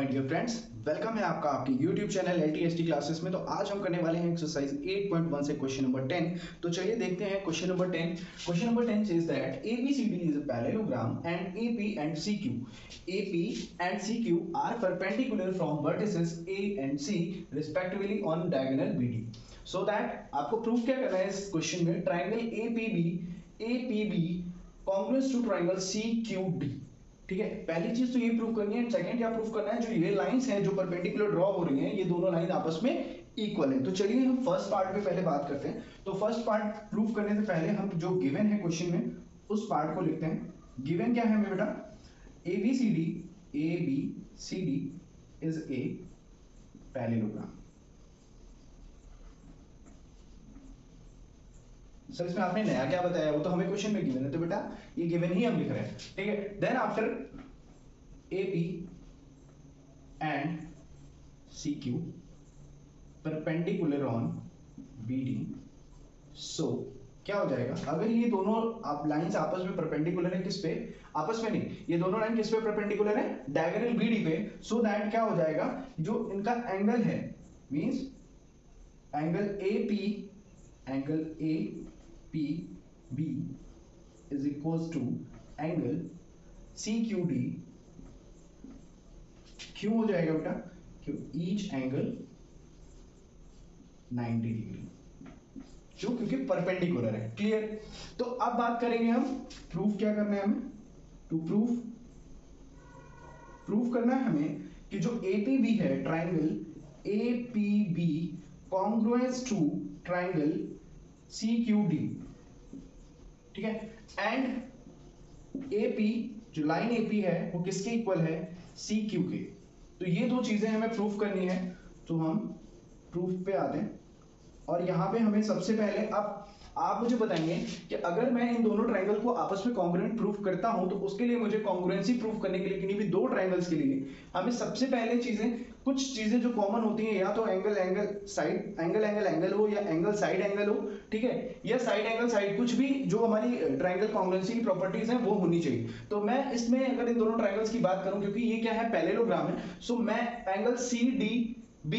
My dear friends, welcome है आपका आपके YouTube चैनल LTST क्लासेस में। तो आज हम करने वाले हैं एक्सरसाइज 8.1 से क्वेश्चन नंबर 10। तो चलिए देखते हैं question number 10। Question number 10 says that ABCD is a parallelogram and AP and CQ. AP and CQ are perpendicular from vertices A and C respectively on diagonal BD. So that आपको proof क्या करना है इस question में, triangle APB congruous to triangle CQD। ठीक है, पहली चीज तो ये प्रूव करनी है। सेकंड क्या प्रूव करना है, जो ये लाइंस हैं जो परपेंडिकुलर ड्रॉ हो रही हैं, ये दोनों लाइन आपस में इक्वल है। तो चलिए हम फर्स्ट पार्ट पे पहले बात करते हैं। तो फर्स्ट पार्ट प्रूव करने से पहले हम जो गिवन है क्वेश्चन में उस पार्ट को लिखते हैं। गिवन क्या है हमें बेटा, ABCD is a parallelogram. Sir इसमें आपने नया क्या बताया, वो तो हमें क्वेश्चन में गिवन है, तो बेटा ये गिवन ही हम लिख रहे हैं। ठीक है, then after AP and CQ perpendicular on BD। So क्या हो जाएगा, अगर ये दोनों आप लाइंस आपस में परपेंडिकुलर है, किस पे, आपस में नहीं, ये दोनों लाइन किस पे परपेंडिकुलर है, डायगोनल BD पे। सो दैट क्या हो जाएगा, जो इनका एंगल है means angle APB is equals to angle CQD। क्यों हो जाएगा बेटा, क्यों ईच एंगल 90 डिग्री, क्यों, क्योंकि परपेंडिकुलर है। क्लियर। तो अब बात करेंगे हम प्रूफ क्या करना है हमें, टू प्रूफ करना है हमें कि जो APB है, triangle APB congruence to triangle CQD। ठीक है, एंड AP जो लाइन AP है वो किसके इक्वल है, CQ के। तो ये दो चीजें हमें प्रूफ करनी है। तो हम प्रूफ पे आते हैं और यहां पे हमें सबसे पहले, अब आप मुझे बताएंगे कि अगर मैं इन दोनों ट्राइंगल को आपस में कॉन्ग्रुएंट प्रूफ करता हूं तो उसके लिए मुझे कॉन्ग्रुएंसी प्रूफ करने के लिए किन्हीं भी दो ट्राइंगल्स के लिए हमें सबसे पहले कुछ चीजें जो कॉमन होती हैं, या तो एंगल साइड एंगल हो, या एंगल साइड एंगल हो, ठीक है, या साइड एंगल साइड, कुछ भी जो हमारी ट्राइंगल कॉन्ग्रुएंसी की प्रॉपर्टीज हैं वो होनी चाहिए। तो मैं इसमें अगर इन दोनों ट्राइंगल्स की बात करूं, क्योंकि ये क्या है, पैरेललोग्राम है, सो मैं एंगल CDB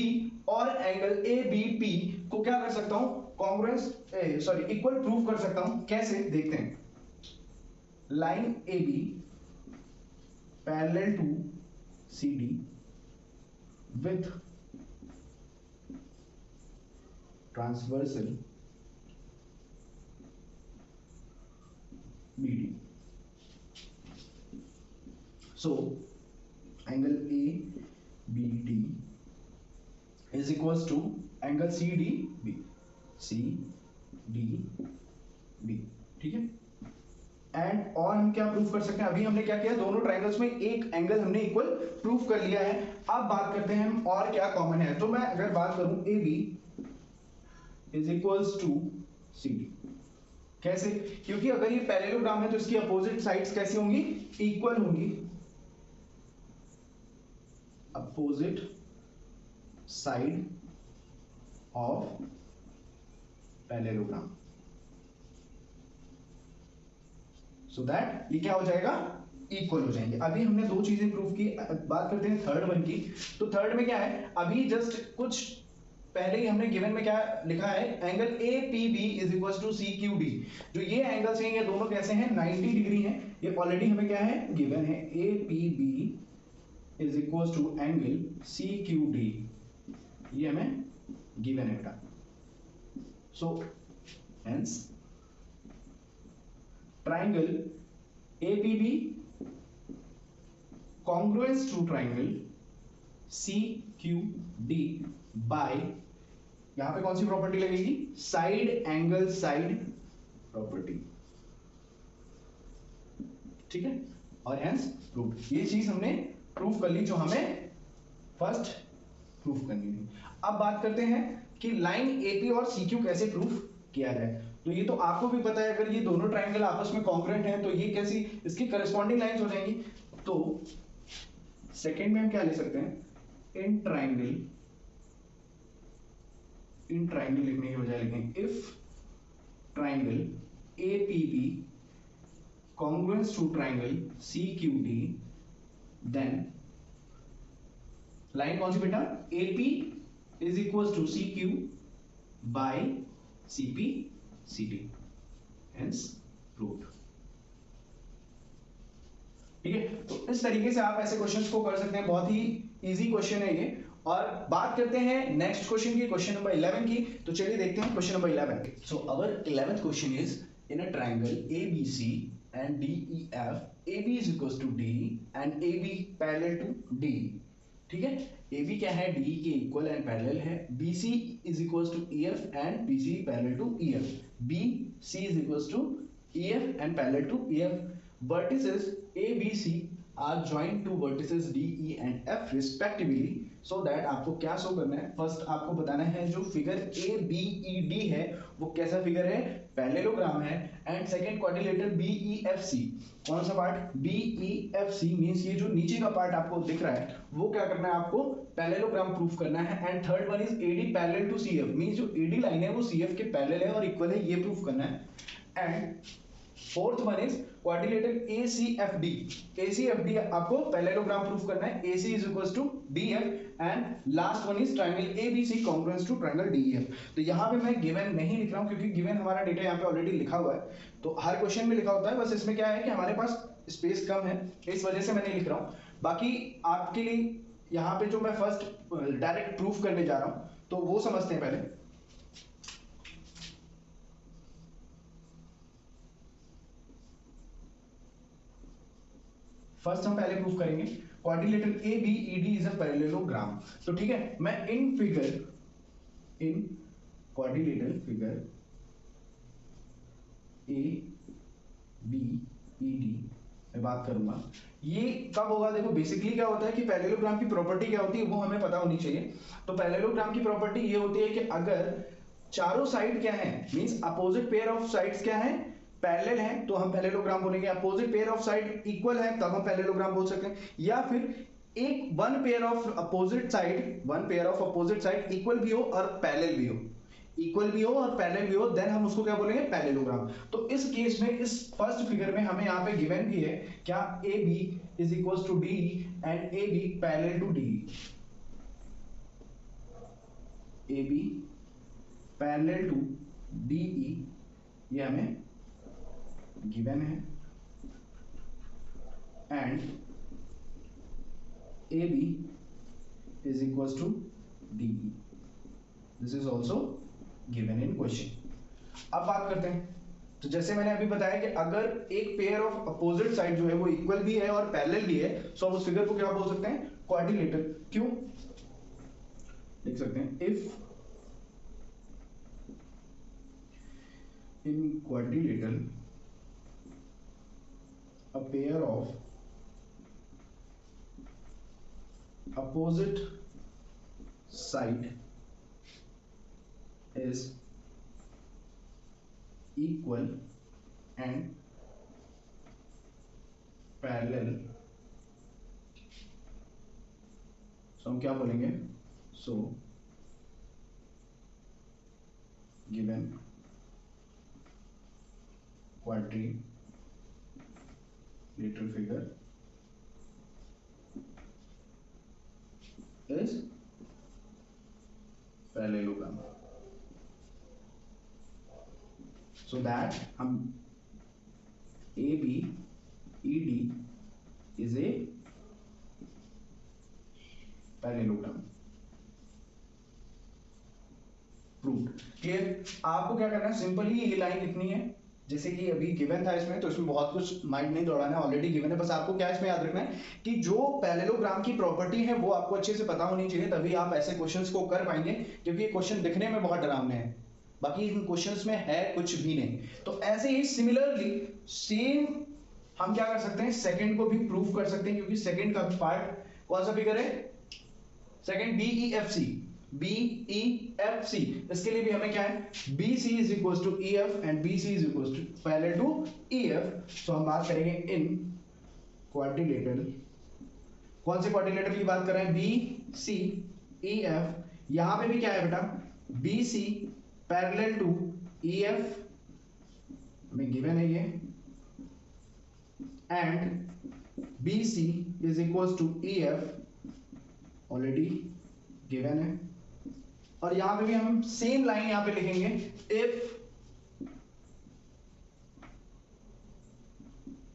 और एंगल ABP को क्या कर सकता हूं, इक्वल प्रूफ कर सकता हूं। कैसे देखते हैं, line AB parallel to CD with transversal BD। So angle ABD is equals to angle CDB। ठीक है, एंड और हम क्या प्रूफ कर सकते हैं, अभी हमने क्या किया, दोनों ट्राइंगल्स में एक एंगल हमने इक्वल प्रूफ कर लिया है। अब बात करते हैं हम और क्या कॉमन है। तो मैं अगर बात करूं AB is equals to CD। कैसे, क्योंकि अगर ये पैरेललोग्राम है तो इसकी अपोजिट साइड्स कैसी होंगी, इक्वल होंगी। Opposite side of parallelogram, so that ये क्या हो जाएगा, इक्वल हो जाएंगे। अभी हमने दो चीजें प्रूफ की, बात करते हैं थर्ड वन की। तो थर्ड में क्या है, अभी जस्ट कुछ पहले ही हमने गिवन में क्या लिखा है, angle APB is equal to CQD। जो ये एंगल्स हैं ये दोनों कैसे हैं, 90 डिग्री हैं। ये ऑलरेडी हमें क्या है, गिवन है, APB is equal to angle CQD, ये हमें गिवन है बेटा। So hence triangle APB congruous to triangle CQD by, यहां पे कौन सी प्रॉपर्टी लगेगी, साइड एंगल साइड प्रॉपर्टी। ठीक है, और हेंस प्रूफ, ये चीज हमने प्रूफ कर ली जो हमें फर्स्ट प्रूफ करनी थी। अब बात करते हैं कि लाइन AP और CQ कैसे प्रूफ किया जाए। तो ये तो आपको भी पता है, अगर ये दोनों ट्राइंगल आपस में कॉन्ग्रुएंट हैं तो ये कैसी, इसकी करस्पॉन्डिंग लाइंस हो जाएंगी। तो सेकंड में हम क्या ले सकते हैं, इन ट्राइंगल लिखने के बजाय लिखेंगे if triangle APB congruence to triangle CQD, then line कौन सी बेटा, AP is equal to CQ by CP CD, hence proved. ठीक है, तो इस तरीके से आप ऐसे क्वेश्चंस को कर सकते हैं, बहुत ही इजी क्वेश्चन है ये। और बात करते हैं नेक्स्ट क्वेश्चन की, क्वेश्चन नंबर 11 की। तो चलिए देखते हैं question number 11। So our 11th question is in a triangle ABC and DEF, AB is equals to D and AB parallel to D। ठीक है, AB क्या है, DE के इक्वल एंड पैरेलल है। BC is equals to EF and BC parallel to EF। BC is equals to EF and parallel to EF। Vertices ABC are joined to vertices DE and F respectively, so that आपको क्या show करना है, first आपको बताना है जो figure ABED है वो कैसा फिगर है, पैरेललोग्राम है। एंड सेकंड क्वाड्रिलेटरल BEFC, कौन सा पार्ट, BEFC मींस ये जो नीचे का पार्ट आपको दिख रहा है वो क्या करना है, आपको पैरेललोग्राम प्रूफ करना है। And third one is AD parallel to CF, means जो AD लाइन है वो CF के पैरेलल है और इक्वल है, ये प्रूफ करना है। And fourth one is quadrilateral ACFD, ACFD आपको पैरेललोग्राम प्रूफ करना है, AC is equals to DF। And last one is triangle ABC congruent to triangle DEF। तो यहाँ पे मैं गिवन नहीं लिख रहा हूँ क्योंकि गिवन हमारा डेटा यहाँ पे ऑलरेडी लिखा हुआ है, तो हर क्वेश्चन में लिखा होता है, बस इसमें क्या है कि हमारे पास स्पेस कम है, इस वजह से मैं नहीं लिख रहा हूँ। बाकी आपके लिए यहाँ पे जो मैं फर्स्ट डायरेक्ट प्रूफ करने जा रहा हूँ तो वो समझते हैं पहले। फर्स्ट हम पहले प्रूफ करेंगे quadrilateral ABED is a parallelogram. तो ठीक है, मैं इन क्वाड्रिलेटरल फिगर ABED मैं बात करूंगा, ये कब होगा, देखो बेसिकली क्या होता है कि पैरेललोग्राम की प्रॉपर्टी क्या होती है वो हमें पता होनी चाहिए। तो पैरेललोग्राम की प्रॉपर्टी ये होती है कि अगर चारों साइड क्या है, means opposite pair of sides क्या है, पैरेलल है, तो हम पैरेललोग्राम बोलेंगे। Opposite pair of side equal है तब हम पैरेललोग्राम बोल सकते हैं। या फिर एक one pair of opposite side equal भी हो और पैरेलल भी हो, इक्वल भी हो और पैरेलल भी हो, देन हम उसको क्या बोलेंगे, पैरेललोग्राम। तो इस केस में इस फर्स्ट फिगर में हमें यहाँ पे गिवन भी है क्या, AB is equals to D and AB parallel to DE, AB parallel to DE, ये हमें गिवन है। And AB is equals to DE, this is also given in question। अब बात करते हैं, तो जैसे मैंने अभी बताया कि अगर एक पेयर ऑफ अपोजिट साइड जो है वो इक्वल भी है और पैरेलल भी है, सो हम उस फिगर को क्या बोल सकते हैं, क्वाड्रिलेटरल। क्यों लिख सकते हैं, if in quadrilateral a pair of opposite side is equal and parallel, so हम क्या बोलेंगे, so given quadrilateral figure is parallelogram, so that हम ABED is a parallelogram। Proved, clear. आपको क्या करना है, सिंपली ये लाइन लिखनी है, जैसे कि अभी गिवन था इसमें, तो इसमें बहुत कुछ माइंड नहीं दौड़ाना है, ऑलरेडी गिवन है। बस आपको क्या इसमें याद रखना है कि जो पैरेललोग्राम की प्रॉपर्टी है वो आपको अच्छे से पता होनी चाहिए, तभी आप ऐसे क्वेश्चंस को कर पाएंगे, क्योंकि ये क्वेश्चन दिखने में बहुत डरावने हैं, बाकी इन क्वेश्चंस में है कुछ भी नहीं। तो ऐसे ही सिमिलरली सेम हम क्या कर सकते हैं, सेकंड को भी प्रूव कर सकते हैं, क्योंकि सेकंड का पार्ट कौन सा फिगर है, सेकंड BEFC, इसके लिए भी हमें क्या है, BC is equals to EF and BC is equals to parallel to EF। तो हम बात करेंगे इन क्वाड्रिलेटरल, कौन से क्वाड्रिलेटरल की बात कर रहे हैं, BCEF। यहां पे भी क्या है बेटा, BC parallel to EF में गिवन है ये, and BC is equals to EF already given है। और यहां पे भी हम सेम लाइन यहां पे लिखेंगे, if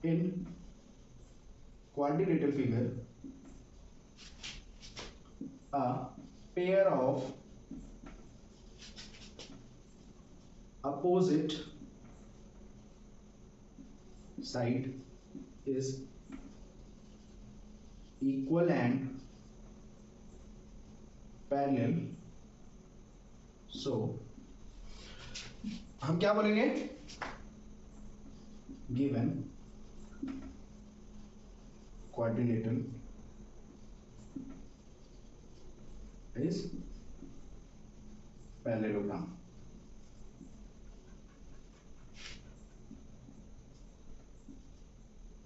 in quadrilateral figure a pair of opposite side is equal and parallel, so हम क्या बोलेंगे, given quadrilateral is parallelogram.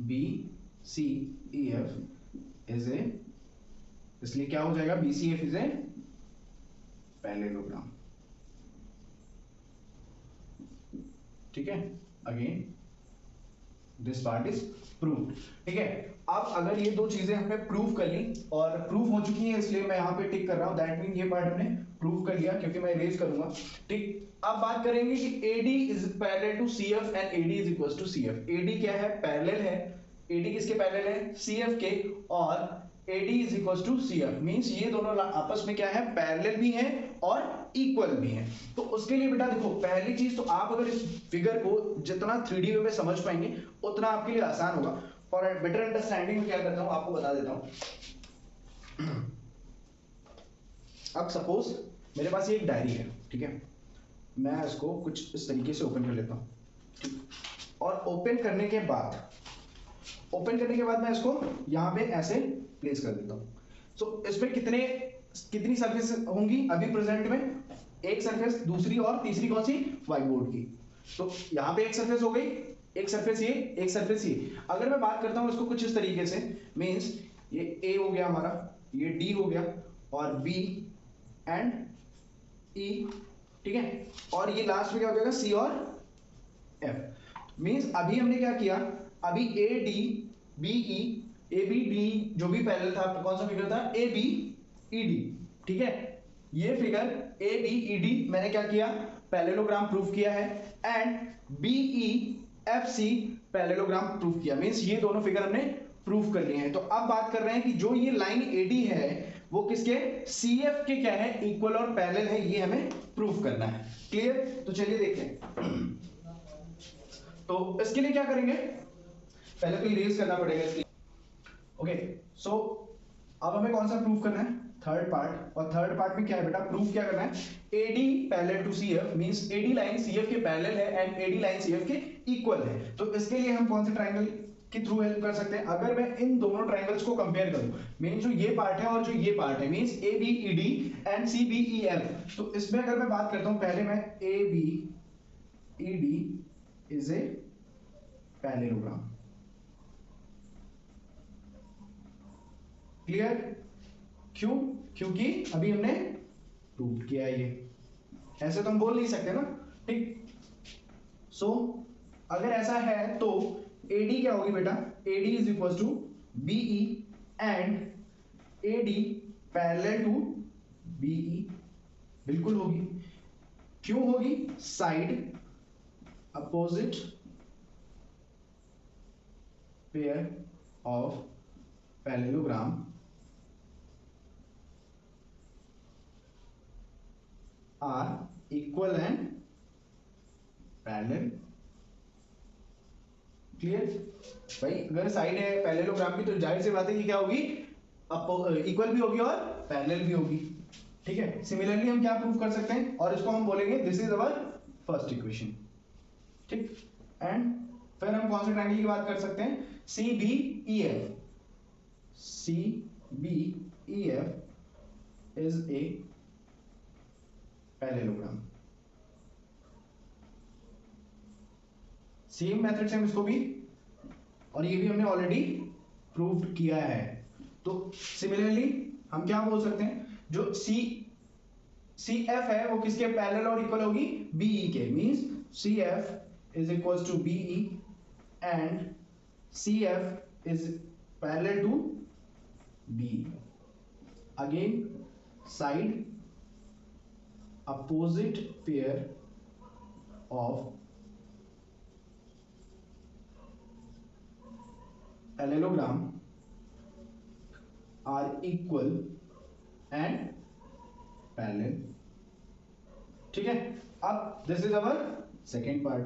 B C E F is a, इसलिए क्या हो जाएगा, BCF is a parallelogram. ठीक है, again this part is proved. ठीक है, अब अगर ये दो चीजें हमने प्रूव कर ली और प्रूव हो चुकी हैं, इसलिए मैं यहां पे टिक कर रहा हूं, दैट मीन ये पार्ट हमने प्रूव कर लिया, क्योंकि मैं इरेज करूंगा। ठीक, अब बात करेंगे कि AD is parallel to CF and AD is equal to CF। AD क्या है, पैरेलल है। AD किसके पैरेलल है, CF के, और AD is equal to CF means ये दोनों आपस में क्या है, पैरेलल भी हैं और इक्वल भी हैं। तो उसके लिए बेटा देखो, पहली चीज तो आप अगर इस फिगर को जितना 3D वे में समझ पाएंगे उतना आपके लिए आसान होगा। फॉर बेटर अंडरस्टैंडिंग में क्या करता हूं, आपको बता देता हूं। अब सपोज मेरे पास ये एक डायरी है, ठीक है, मैं इसको कुछ इस तरीके से ओपन कर लेता हूं, ठीक, और ओपन करने के बाद मैं इसको यहां पे ऐसे प्लेस कर देता हूं। सो इसमें कितनी सरफेस होंगी अभी प्रेजेंट में, एक सरफेस, दूसरी और तीसरी कौन सी, व्हाइट बोर्ड की। तो यहां पे एक सरफेस हो गई, एक सरफेस ये, एक सरफेस ये। अगर मैं बात करता हूं इसको कुछ इस तरीके से, मींस ये A हो गया हमारा, ये D हो गया, और B एंड E, ठीक है, और ये लास्ट में क्या हो जाएगा, C और F। मींस अभी हमने क्या किया, अभी AD BE ABD जो भी पैरेलल था, कौन सा फिगर था, ABED, ठीक है, ये फिगर ABED मैंने क्या किया, पैरेललोग्राम प्रूफ किया है, एंड BEFC पैरेललोग्राम प्रूफ किया। मींस ये दोनों फिगर हमने प्रूफ कर लिए हैं। तो अब बात कर रहे हैं कि जो ये लाइन AD है वो किसके, CF के क्या है, इक्वल और पैरेलल है, ये हमें प्रूफ करना है। क्लियर, तो चलिए देखते हैं। तो इसके लिए क्या करेंगे, पहले तो इरेज करना पड़ेगा इसके। ओके, सो अब हमें कौन सा प्रूफ करना है, थर्ड पार्ट। और थर्ड पार्ट में क्या है बेटा, प्रूफ क्या करना है, AD parallel to CF means AD line CF के पैरेलल है एंड AD लाइन CF के इक्वल है। तो इसके लिए हम कौन से ट्रायंगल के थ्रू हेल्प कर सकते हैं, अगर मैं इन दोनों ट्रायंगल्स को कंपेयर करूं, मींस जो ये पार्ट है और जो ये पार्ट है, मींस ABED एंड CBEF। तो इसमें अगर मैं बात करता हूं, पहले मैं ABED is a parallelogram. Clear, क्यों, क्योंकि अभी हमने प्रूव किया है, ये ऐसे तो हम बोल नहीं सकते ना, ठीक। सो अगर ऐसा है तो AD क्या होगी बेटा, AD is equal to BE and AD parallel to BE, बिल्कुल होगी। क्यों होगी, side opposite pair of parallelogram are equal and parallel। Clear भाई, अगर साइड है पैरेललोग्राम की तो जाहिर सी बात है कि क्या होगी, इक्वल भी होगी और पैरेलल भी होगी। ठीक है, सिमिलरली हम क्या प्रूव कर सकते हैं, और इसको हम बोलेंगे this is our first equation. ठीक, एंड फिर हम कौन से ट्रायंगल की बात कर सकते हैं, CBEF। CBEF is a parallelogram. Same method से हम इसको भी, और ये भी हमने ऑलरेडी प्रूव किया है। तो सिमिलरली हम क्या बोल सकते हैं, जो CF है वो किसके पैरेलल और इक्वल होगी, BE के, means CF is equal to BE and CF is parallel to BE। Again side opposite pair of parallelogram are equal and parallel. ठीक है, अब this is our second part.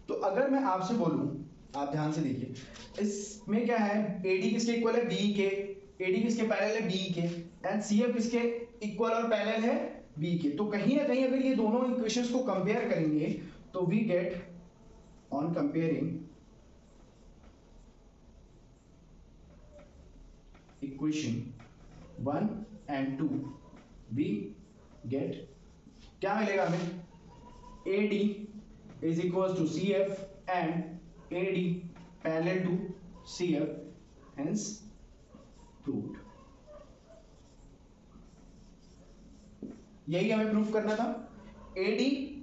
तो अगर मैं आपसे बोलूं, आप ध्यान से देखिए, इसमें क्या है, AD किसके इक्वल है, BE के. AD किसके पैरेलल है, BE के. एंड CF किसके इक्वल और पैरेलल है, BE के. तो कहीं ना कहीं अगर ये दोनों इक्वेशंस को कंपेयर करेंगे तो we get on comparing equation 1 and 2 we get क्या मिलेगा हमें, AD is equals to CF and AD parallel to CF, hence proved. यही हमें प्रूफ करना था. AD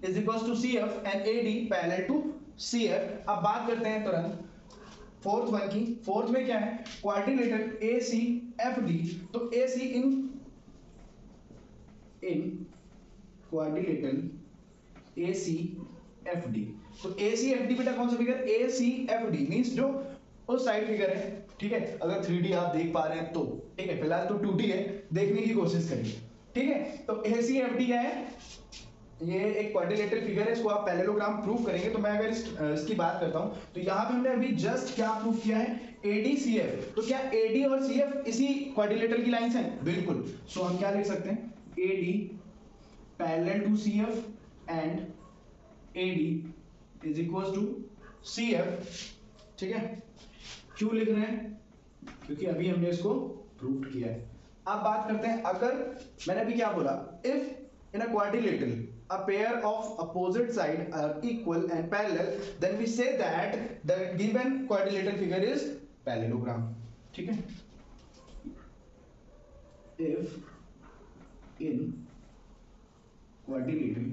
is equals to CF and AD parallel to CF. अब बात करते हैं तुरंत फोर्थ वन की. फोर्थ में क्या है, क्वाड्रिलेटरल ACFD. तो AC इन क्वाड्रिलेटरल ACFD. तो ACFD बेटा कौन सा फिगर, ACFD मींस जो उस साइड फिगर है. ठीक है, अगर 3D आप देख पा रहे हैं तो ठीक है, फिलहाल तो 2D है, देखने की कोशिश करिए. ठीक है, तो ACFD क्या है, ये एक क्वाड्रिलेटरल फिगर है. इसको आप पैरेललोग्राम प्रूव करेंगे. तो मैं अगर इसकी बात करता हूं तो यहां पे हमने अभी जस्ट क्या प्रूव किया है, ADCF. तो क्या AD और CF इसी क्वाड्रिलेटरल की लाइंस हैं, बिल्कुल. सो हम क्या लिख सकते हैं, AD parallel to CF and AD is equal to CF. ठीक है, क्यों लिख रहे हैं, क्योंकि अभी हमने इसको प्रूव किया है. अब बात करते हैं, अगर मैंने अभी क्या बोला, if in a quadrilateral a pair of opposite side are equal and parallel, then we say that the given quadrilateral figure is parallelogram. ठीक है, if in quadrilateral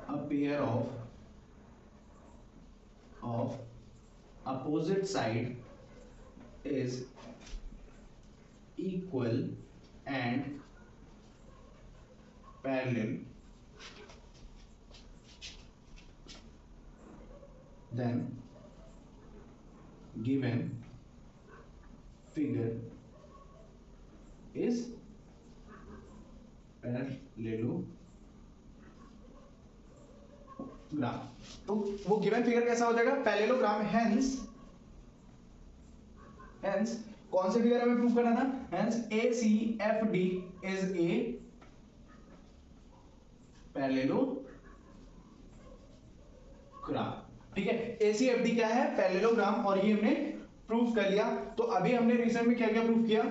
a pair of opposite side is equal and parallel, then given figure is parallelogram. तो वो given figure कैसा हो जाएगा, parallelogram. Hence कौन से figure हमें प्रूव करना था, hence ACFD is a parallelogram. ठीक है, ACFD क्या है, पैरेललोग्राम. और ये हमने प्रूफ कर लिया. तो अभी हमने रिसेंट में क्या क्या प्रूफ किया,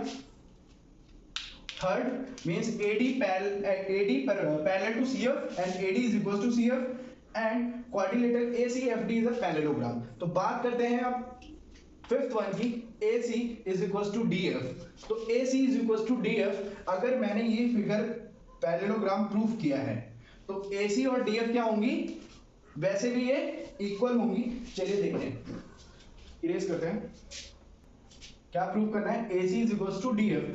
third means AD parallel to CF and AD is equal to CF and quadrilateral ACFD is a parallelogram. तो बात करते हैं अब फिफ्थ वन की, AC is equal to DF. तो AC is equal to DF. अगर मैंने ये फिगर पैरेललोग्राम प्रूफ किया है तो AC और DF क्या होंगी, वैसे भी ये इक्वल होंगी. चलिए देखते हैं, इरेज करते हैं. क्या प्रूफ करना है, AC is equal to DF.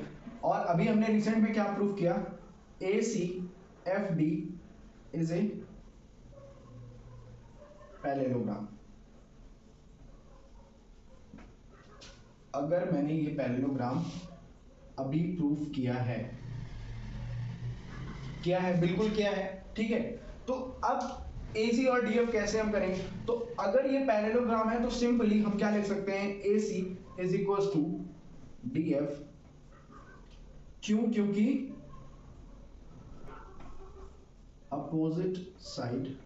और अभी हमने रिसेंट में क्या प्रूफ किया, ACFD इज ए पैरेललोग्राम. अगर मैंने ये पैरेललोग्राम अभी प्रूफ किया है, बिल्कुल किया है. ठीक है, तो अब AC और DF कैसे हम करेंगे, तो अगर ये पैरेललोग्राम है तो सिंपली हम क्या लिख सकते हैं, AC is equal to DF. क्यों, क्योंकि opposite side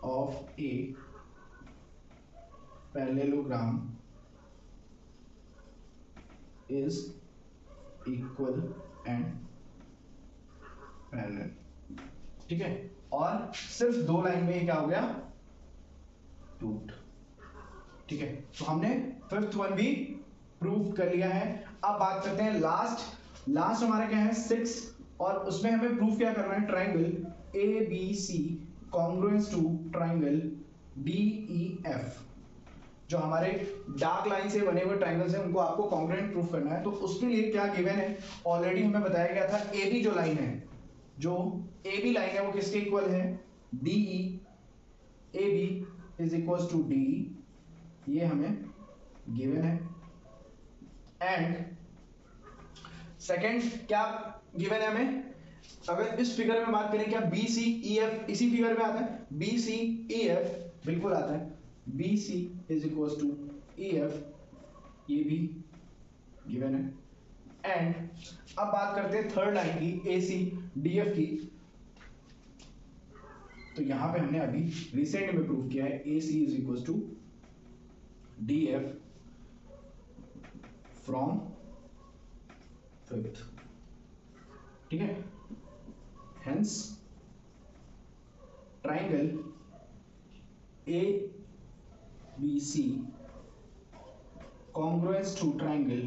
of a parallelogram is equal and parallel. ठीक है, और सिर्फ दो लाइन में क्या हो गया, प्रूव्ड. ठीक है, तो हमने फिफ्थ वन भी प्रूव कर लिया है. अब बात करते हैं लास्ट हमारा क्या है, 6. और उसमें हमें प्रूफ क्या करना है, triangle ABC congruence to triangle DEF. जो हमारे डार्क लाइन से बने हुए ट्राइंगल्स हैं उनको आपको कॉन्ग्रुएंट प्रूफ करना है। तो उसके लिए क्या गिवन है, ऑलरेडी हमें बताया गया था ए बी जो लाइन है, जो ए बी लाइन है वो किसके इक्वल है, D E, A B is equal to D E, ये हमें गिवन है। एंड सेकेंड क्या गिवन है हमें, अगर इस फिगर में बात करें क्या बी सी ई एफ इसी फिगर में आता है, बी सी ई एफ बिल्कुल आता है, B C is equal to E F, ये भी गिवन है। एंड अब बात करते हैं थर्ड लाइन की, ए सी डी एफ की। तो यहां पे हमने अभी रिसेंट में प्रूव किया है A C is equal to D F from fifth, ठीक है। Hence triangle A B C congruous to triangle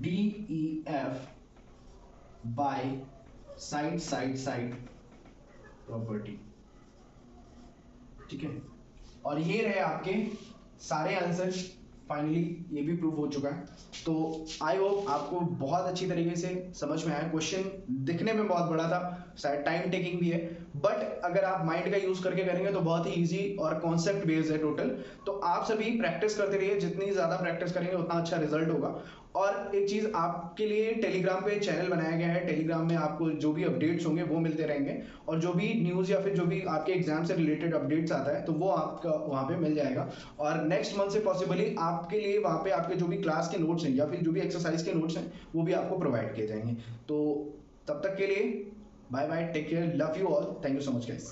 DEF by side property, ठीक है। और ये रहे आपके सारे आंसर, फाइनली ये भी प्रूफ हो चुका है। तो आई होप आपको बहुत अच्छी तरीके से समझ में आया। क्वेश्चन दिखने में बहुत बड़ा था, शायद टाइम टेकिंग भी है, बट अगर आप माइंड का यूज करके करेंगे तो बहुत ही इजी और कॉन्सेप्ट बेस्ड है टोटल। तो आप सभी प्रैक्टिस करते रहिए, जितनी ज्यादा प्रैक्टिस करेंगे उतना अच्छा रिजल्ट होगा। और एक चीज आपके लिए टेलीग्राम पे चैनल बनाया गया है, टेलीग्राम में आपको जो भी अपडेट्स होंगे वो मिलते रहेंगे, और जो भी न्यूज या फिर जो भी आपके एग्जाम से रिलेटेड अपडेट्स आता है तो वो आपका वहां पे मिल जाएगा। और नेक्स्ट मंथ से पॉसिबली आपके लिए वहां पे आपके जो भी क्लास के नोट्स हैं या फिर जो भी एक्सरसाइज के नोट्स हैं वो भी आपको प्रोवाइड किए जाएंगे। तो तब तक के लिए bye bye, take care, love you all, thank you so much guys.